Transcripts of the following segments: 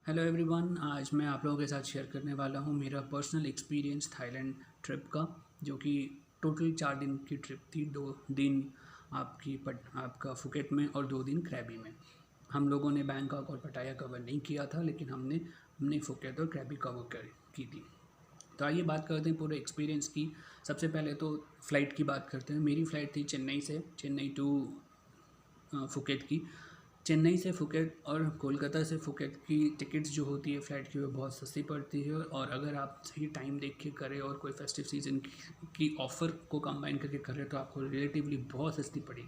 Hello everyone, आज मैं आप लोगों के साथ शेयर करने वाला हूँ मेरा पर्सनल एक्सपीरियंस थाईलैंड ट्रिप का, जो कि टोटल 4 दिन की ट्रिप थी। 2 दिन आपका फुकेट में और 2 दिन क्रैबी में। हम लोगों ने बैंकॉक और पटाया कवर नहीं किया था, लेकिन हमने फुकेट और क्रैबी की थी। तो आइए बात करते हैं पूरे एक्सपीरियंस की। सबसे पहले तो फ़्लाइट की बात करते हैं। मेरी फ़्लाइट थी चेन्नई टू फुकेट की। चेन्नई से फुकेट और कोलकाता से फुकेट की टिकट्स जो होती है फ़्लाइट की, वो बहुत सस्ती पड़ती है। और अगर आप सही टाइम देख के करें और कोई फेस्टिव सीज़न की ऑफ़र को कंबाइन करके करें तो आपको रिलेटिवली बहुत सस्ती पड़ेगी।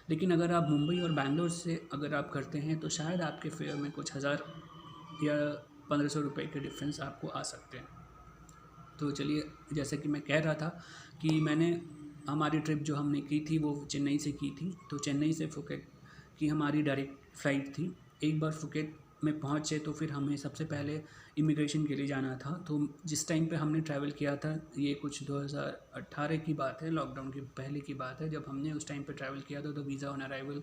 लेकिन अगर आप मुंबई और बैंगलोर से अगर आप करते हैं तो शायद आपके फेयर में कुछ हज़ार या 1500 रुपये के डिफरेंस आपको आ सकते हैं। तो चलिए, जैसे कि मैं कह रहा था कि हमारी ट्रिप जो हमने की थी वो चेन्नई से की थी। तो चेन्नई से फुकेट की हमारी डायरेक्ट फ़्लाइट थी। एक बार फुकेट में पहुँचे तो फिर हमें सबसे पहले इमिग्रेशन के लिए जाना था। तो जिस टाइम पे हमने ट्रैवल किया था, ये कुछ 2018 की बात है, लॉकडाउन के पहले की बात है। जब हमने उस टाइम पे ट्रैवल किया था तो वीज़ा ऑन अराइवल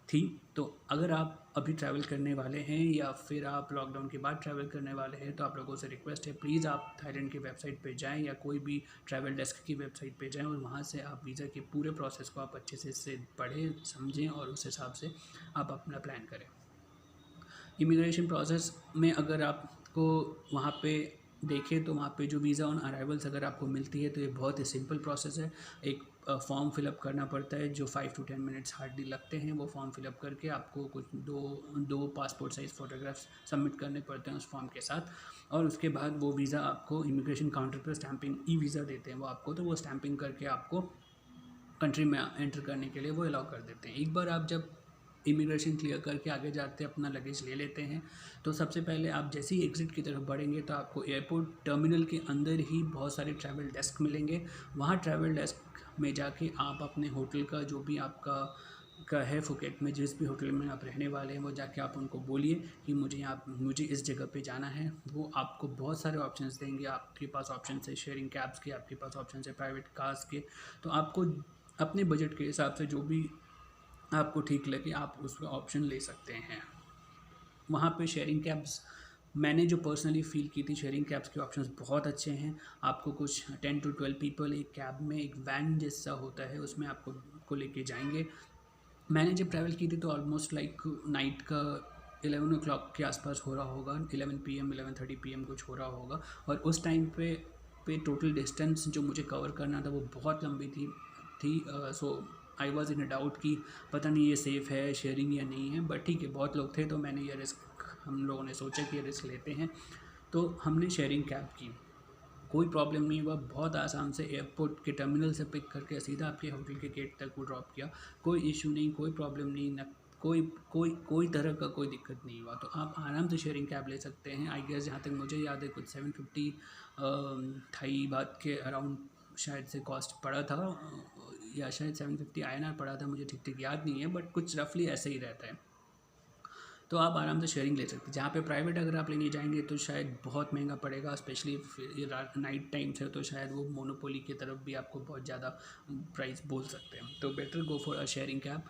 थी। तो अगर आप अभी ट्रैवल करने वाले हैं या फिर आप लॉकडाउन के बाद ट्रैवल करने वाले हैं, तो आप लोगों से रिक्वेस्ट है, प्लीज़ आप थाईलैंड की वेबसाइट पे जाएँ या कोई भी ट्रैवल डेस्क की वेबसाइट पे जाएँ और वहाँ से आप वीज़ा के पूरे प्रोसेस को आप अच्छे से पढ़ें, समझें और उस हिसाब से आप अपना प्लान करें। इमिग्रेशन प्रोसेस में अगर आपको वहाँ पे देखें तो वहाँ पे जो वीज़ा ऑन अराइवल्स अगर आपको मिलती है तो ये बहुत ही सिंपल प्रोसेस है। एक फॉर्म फिलअप करना पड़ता है जो 5 to 10 मिनट्स हार्डली लगते हैं। वो फॉर्म फिलअप करके आपको कुछ दो पासपोर्ट साइज़ फ़ोटोग्राफ्स सबमिट करने पड़ते हैं उस फॉर्म के साथ। और उसके बाद वो वीज़ा आपको इमिग्रेशन काउंटर पर स्टैंपिंग ई वीज़ा देते हैं वो आपको। तो वो स्टैंपिंग करके आपको कंट्री में एंटर करने के लिए वो अलाउ कर देते हैं। एक बार आप जब इमिग्रेशन क्लियर करके आगे जाते हैं, अपना लगेज ले लेते हैं, तो सबसे पहले आप जैसे ही एग्ज़िट की तरफ बढ़ेंगे तो आपको एयरपोर्ट टर्मिनल के अंदर ही बहुत सारे ट्रैवल डेस्क मिलेंगे। वहाँ ट्रैवल डेस्क में जाके आप अपने होटल का जो भी आपका है फुकेट में, जिस भी होटल में आप रहने वाले हैं, वो जाके आप उनको बोलिए कि मुझे इस जगह पे जाना है। वो आपको बहुत सारे ऑप्शंस देंगे। आपके पास ऑप्शन है शेयरिंग कैब्स के, आपके पास ऑप्शन है प्राइवेट कार्स के। तो आपको अपने बजट के हिसाब से जो भी आपको ठीक लगे आप उसका ऑप्शन ले सकते हैं। वहाँ पे शेयरिंग कैब्स मैंने जो पर्सनली फ़ील की थी, शेयरिंग कैब्स के ऑप्शंस बहुत अच्छे हैं। आपको कुछ 10 to 12 पीपल एक कैब में, एक वैन जैसा होता है, उसमें आपको लेके जाएंगे। मैंने जब ट्रैवल की थी तो ऑलमोस्ट लाइक नाइट का 11 o'clock के आसपास हो रहा होगा, 11 PM 11:30 PM कुछ हो रहा होगा। और उस टाइम पे टोटल डिस्टेंस जो मुझे कवर करना था वो बहुत लंबी थी। सो I was in a doubt कि पता नहीं ये सेफ़ है शेयरिंग या नहीं है। बट ठीक है, बहुत लोग थे तो हम लोगों ने सोचा कि ये रिस्क लेते हैं, तो हमने शेयरिंग कैब की। कोई प्रॉब्लम नहीं हुआ, बहुत आसान से एयरपोर्ट के टर्मिनल से पिक करके सीधा आपके होटल के गेट तक वो ड्रॉप किया। कोई इशू नहीं, कोई प्रॉब्लम नहीं, ना कोई कोई कोई तरह का कोई दिक्कत नहीं हुआ। तो आप आराम से शेयरिंग कैब ले सकते हैं। आई गेस जहाँ तक मुझे याद है कुछ 750 थाई बात के अराउंड शायद से कॉस्ट पड़ा था, या शायद 750 INR पड़ा था, मुझे ठीक ठीक याद नहीं है, बट कुछ रफली ऐसे ही रहता है। तो आप आराम से शेयरिंग ले सकते हैं। जहाँ पे प्राइवेट अगर आप लेने जाएंगे तो शायद बहुत महंगा पड़ेगा, स्पेशली नाइट टाइम से, तो शायद वो मोनोपोली की तरफ भी आपको बहुत ज़्यादा प्राइस बोल सकते हैं। तो better go for a sharing cab.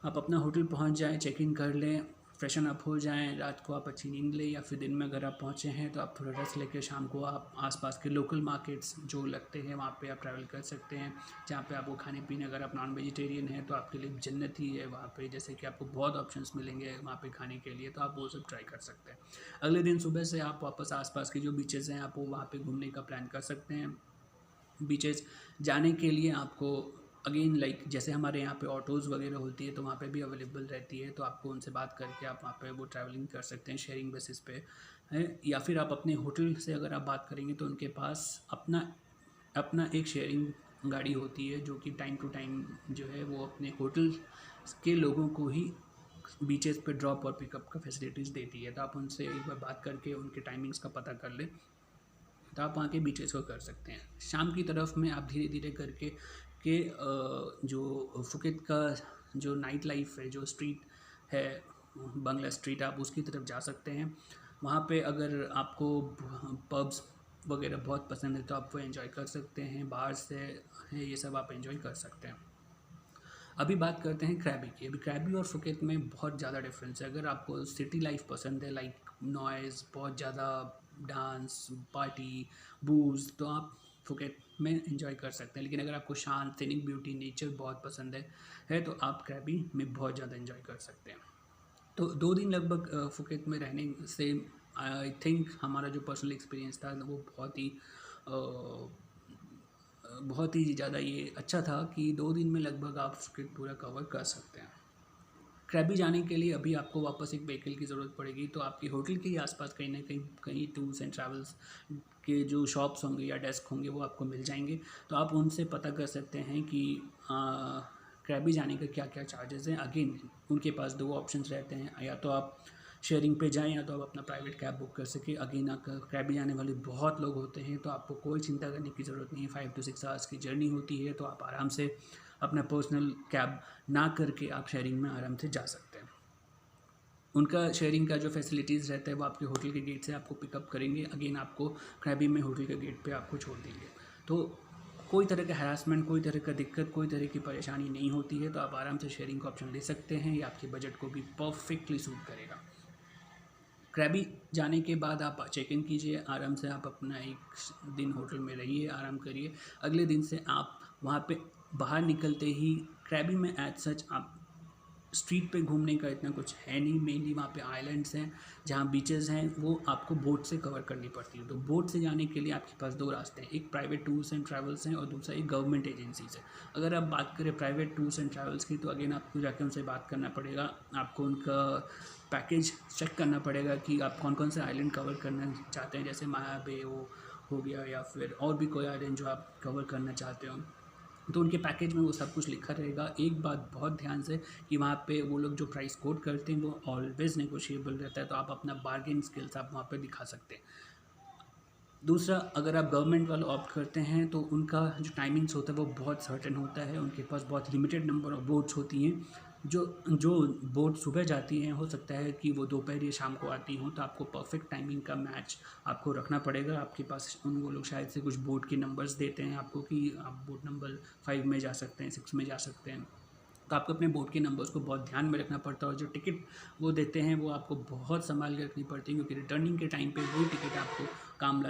आप अपना होटल पहुंच जाएं, चेक इन कर लें, फ्रेशन अप हो जाएं, रात को आप अच्छी नींद लें, या फिर दिन में अगर आप पहुंचे हैं तो आप थोड़ा रेस्ट लेकर शाम को आप आसपास के लोकल मार्केट्स जो लगते हैं वहाँ पे आप ट्रैवल कर सकते हैं। जहाँ पे आपको खाने पीने, अगर आप नॉन वेजिटेरियन हैं तो आपके लिए जन्नत ही है वहाँ पे, जैसे कि आपको बहुत ऑप्शंस मिलेंगे वहाँ पे खाने के लिए, तो आप वो सब ट्राई कर सकते हैं। अगले दिन सुबह से आप वापस आसपास के जो बीचेज़ हैं आप वो वहाँ पे घूमने का प्लान कर सकते हैं। बीचेस जाने के लिए आपको अगेन लाइक जैसे हमारे यहाँ पे ऑटोज़ वगैरह होती है तो वहाँ पे भी अवेलेबल रहती है, तो आपको उनसे बात करके आप वहाँ पे वो ट्रैवलिंग कर सकते हैं शेयरिंग बेसिस पे है। या फिर आप अपने होटल से अगर आप बात करेंगे तो उनके पास अपना अपना एक शेयरिंग गाड़ी होती है जो कि टाइम टू टाइम जो है वो अपने होटल के लोगों को ही बीचेस पे ड्रॉप और पिकअप का फैसिलिटीज़ देती है। तो आप उनसे एक बार बात करके उनके टाइमिंग्स का पता कर लें, तो आप वहाँ के बीचेस को कर सकते हैं। शाम की तरफ में आप धीरे धीरे करके जो फुकेत का जो नाइट लाइफ है, जो स्ट्रीट है, बंगला स्ट्रीट, आप उसकी तरफ जा सकते हैं। वहाँ पे अगर आपको पब्स वगैरह बहुत पसंद है तो आप वो एंजॉय कर सकते हैं। बाहर से है ये सब आप एंजॉय कर सकते हैं। अभी बात करते हैं क्रैबी की। अभी क्रैबी और फुकेत में बहुत ज़्यादा डिफरेंस है। अगर आपको सिटी लाइफ पसंद है, लाइक नॉइज़, बहुत ज़्यादा डांस, पार्टी, बूज़, तो आप फुकेट में एंजॉय कर सकते हैं। लेकिन अगर आपको शांत, सीनिक ब्यूटी, नेचर बहुत पसंद है तो आप क्रैबी में बहुत ज़्यादा एंजॉय कर सकते हैं। तो 2 दिन लगभग फुकेत में रहने से आई थिंक हमारा जो पर्सनल एक्सपीरियंस था वो बहुत ही ज़्यादा ये अच्छा था कि 2 दिन में लगभग आप फुकेत पूरा कवर कर सकते हैं। क्रैबी जाने के लिए अभी आपको वापस एक व्हीकल की ज़रूरत पड़ेगी, तो आपके होटल के ही आसपास कहीं ना कहीं टूर्स एंड ट्रैवल्स के जो शॉप्स होंगे या डेस्क होंगे वो आपको मिल जाएंगे। तो आप उनसे पता कर सकते हैं कि क्रैबी जाने का क्या क्या चार्जेस हैं। अगेन उनके पास 2 ऑप्शंस रहते हैं, या तो आप शेयरिंग पे जाएं या तो आप अपना प्राइवेट कैब बुक कर सकें। अगेन क्रैबी जाने वाले बहुत लोग होते हैं, तो आपको कोई चिंता करने की ज़रूरत नहीं है। 5 to 6 आवर्स की जर्नी होती है, तो आप आराम से अपना पर्सनल कैब ना करके आप शेयरिंग में आराम से जा सकते हैं। उनका शेयरिंग का जो फैसिलिटीज़ रहता है वो आपके होटल के गेट से आपको पिकअप करेंगे। अगेन आपको क्रैबी में होटल के गेट पे आपको छोड़ देंगे। तो कोई तरह का हरासमेंट, कोई तरह का दिक्कत, कोई तरह की परेशानी नहीं होती है। तो आप आराम से शेयरिंग का ऑप्शन ले सकते हैं, ये आपके बजट को भी परफेक्टली सूट करेगा। क्रैबी जाने के बाद आप चेक इन कीजिए, आराम से आप अपना एक दिन होटल में रहिए, आराम करिए। अगले दिन से आप वहाँ पे बाहर निकलते ही क्रैबी में एज सच आप स्ट्रीट पे घूमने का इतना कुछ है नहीं। मेनली वहाँ पे आइलैंड्स हैं जहाँ बीचेस हैं, वो आपको बोट से कवर करनी पड़ती है। तो बोट से जाने के लिए आपके पास 2 रास्ते हैं, एक प्राइवेट टूर्स एंड ट्रैवल्स हैं और दूसरा एक गवर्नमेंट एजेंसी से। अगर आप बात करें प्राइवेट टूर्स एंड ट्रैवल्स की, तो अगेन आपको जाके उनसे बात करना पड़ेगा। आपको उनका पैकेज चेक करना पड़ेगा कि आप कौन कौन से आइलैंड कवर करना चाहते हैं, जैसे माया बे हो गया या फिर और भी कोई आइलैंड जो आप कवर करना चाहते हो। तो उनके पैकेज में वो सब कुछ लिखा रहेगा। एक बात बहुत ध्यान से कि वहाँ पे वो लोग जो प्राइस कोट करते हैं वो ऑलवेज़ नेगोशिएबल रहता है, तो आप अपना बार्गेन स्किल्स आप वहाँ पे दिखा सकते हैं। दूसरा, अगर आप गवर्नमेंट वाला ऑप्ट करते हैं तो उनका जो टाइमिंग्स होता है वो बहुत सर्टेन होता है। उनके पास बहुत लिमिटेड नंबर ऑफ बोट्स होती हैं। जो जो बोट सुबह जाती हैं, हो सकता है कि वो दोपहर या शाम को आती हों, तो आपको परफेक्ट टाइमिंग का मैच आपको रखना पड़ेगा। आपके पास वो लोग शायद से कुछ बोट के नंबर्स देते हैं आपको कि आप बोट नंबर 5 में जा सकते हैं, 6 में जा सकते हैं। तो आपको अपने बोर्ड के नंबर्स को बहुत ध्यान में रखना पड़ता है, और जो टिकट वो देते हैं वो आपको बहुत संभाल के रखनी पड़ती है, क्योंकि रिटर्निंग के टाइम पे वही टिकट आपको काम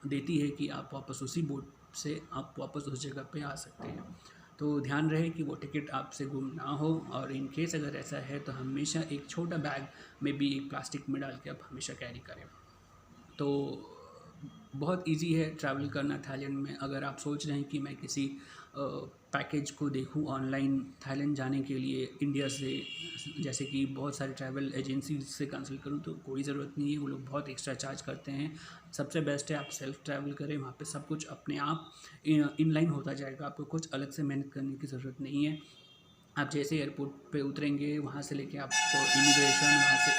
देती है कि आप वापस उसी बोर्ड से आप वापस उस जगह पे आ सकते हैं। तो ध्यान रहे कि वो टिकट आपसे गुम ना हो, और इन केस अगर ऐसा है तो हमेशा एक छोटा बैग में भी एक प्लास्टिक में डाल के आप हमेशा कैरी करें। तो बहुत इजी है ट्रैवल करना थाईलैंड में। अगर आप सोच रहे हैं कि मैं किसी पैकेज को देखूं ऑनलाइन थाईलैंड जाने के लिए इंडिया से, जैसे कि बहुत सारे ट्रैवल एजेंसी से कैंसिल करूं, तो कोई ज़रूरत नहीं है। वो लोग बहुत एक्स्ट्रा चार्ज करते हैं। सबसे बेस्ट है आप सेल्फ ट्रैवल करें, वहाँ पे सब कुछ अपने आप इनलाइन होता जाएगा। आपको कुछ अलग से मेहनत करने की ज़रूरत नहीं है। आप जैसे एयरपोर्ट पे उतरेंगे, वहाँ से लेके आपको इमिग्रेशन, वहाँ से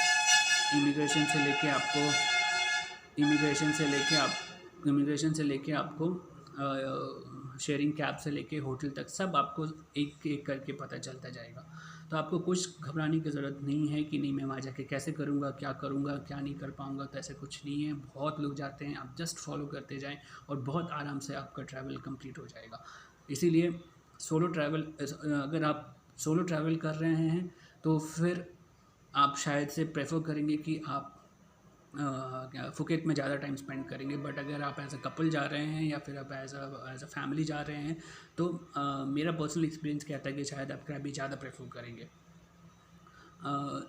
इमिग्रेशन से लेके आपको इमिग्रेशन से लेके आपको शेयरिंग कैब से लेके होटल तक सब आपको एक एक करके पता चलता जाएगा। तो आपको कुछ घबराने की ज़रूरत नहीं है कि नहीं मैं वहाँ जाके कैसे करूँगा, क्या नहीं कर पाऊँगा। तो ऐसा कुछ नहीं है, बहुत लोग जाते हैं। आप जस्ट फॉलो करते जाएं और बहुत आराम से आपका ट्रैवल कंप्लीट हो जाएगा। इसीलिए अगर आप सोलो ट्रैवल कर रहे हैं तो फिर आप शायद से प्रेफर करेंगे कि आप फुकेट में ज़्यादा टाइम स्पेंड करेंगे। बट अगर आप एज अ कपल जा रहे हैं या फिर आप एज अ फैमिली जा रहे हैं, तो मेरा पर्सनल एक्सपीरियंस कहता है कि शायद आप क्रैबी ज़्यादा प्रेफर करेंगे।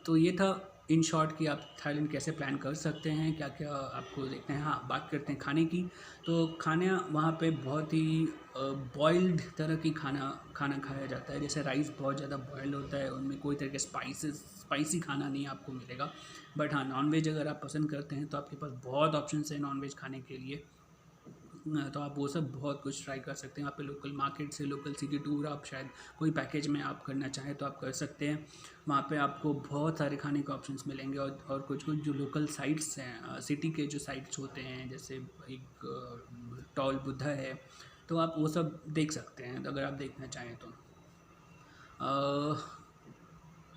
तो ये था इन शॉर्ट कि आप थाईलैंड कैसे प्लान कर सकते हैं, क्या क्या आपको देखना है। हाँ, बात करते हैं खाने की। तो खाना वहाँ पे बहुत ही बॉइल्ड तरह की खाना खाया जाता है। जैसे राइस बहुत ज़्यादा बॉइल्ड होता है, उनमें कोई तरह के स्पाइसी खाना नहीं आपको मिलेगा। बट हाँ, नॉनवेज अगर आप पसंद करते हैं तो आपके पास बहुत ऑप्शंस हैं नॉनवेज खाने के लिए। तो आप वो सब बहुत कुछ ट्राई कर सकते हैं। वहाँ पे लोकल मार्केट से लोकल सिटी टूर आप शायद कोई पैकेज में आप करना चाहें तो आप कर सकते हैं। वहाँ पे आपको बहुत सारे खाने के ऑप्शंस मिलेंगे, और कुछ कुछ जो लोकल साइट्स हैं, सिटी के जो साइट्स होते हैं, जैसे एक टॉल बुद्धा है, तो आप वो सब देख सकते हैं तो अगर आप देखना चाहें तो।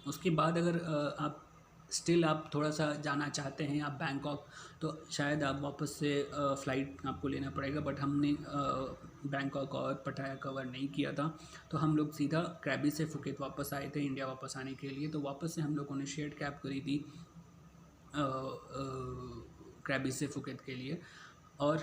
उसके बाद अगर आप स्टिल आप थोड़ा सा जाना चाहते हैं आप बैंकॉक, तो शायद आप वापस से फ़्लाइट आपको लेना पड़ेगा। बट हमने बैंकॉक और पटाया कवर नहीं किया था, तो हम लोग सीधा क्रैबी से फुकेत वापस आए थे इंडिया वापस आने के लिए। तो वापस से हम लोगों ने शेयर्ड कैब करी थी क्रैबी से फुकेत के लिए। और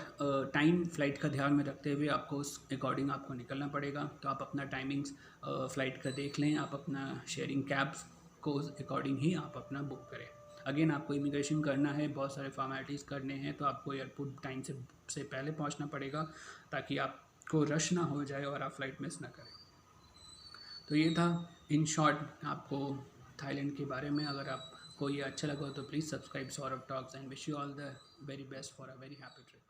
टाइम फ़्लाइट का ध्यान में रखते हुए आपको उस अकॉर्डिंग आपको निकलना पड़ेगा। तो आप अपना टाइमिंग्स फ़्लाइट का देख लें, आप अपना शेयरिंग कैब्स को उस अकॉर्डिंग ही आप अपना बुक करें। अगेन आपको इमिग्रेशन करना है, बहुत सारे फॉर्मेलिटीज़ करने हैं, तो आपको एयरपोर्ट टाइम से पहले पहुंचना पड़ेगा ताकि आपको रश ना हो जाए और आप फ़्लाइट मिस ना करें। तो ये था इन शॉर्ट आपको थाईलैंड के बारे में। अगर आपको ये अच्छा लगा तो please subscribe Saurabh talks and wish you all the very best for a very happy trip.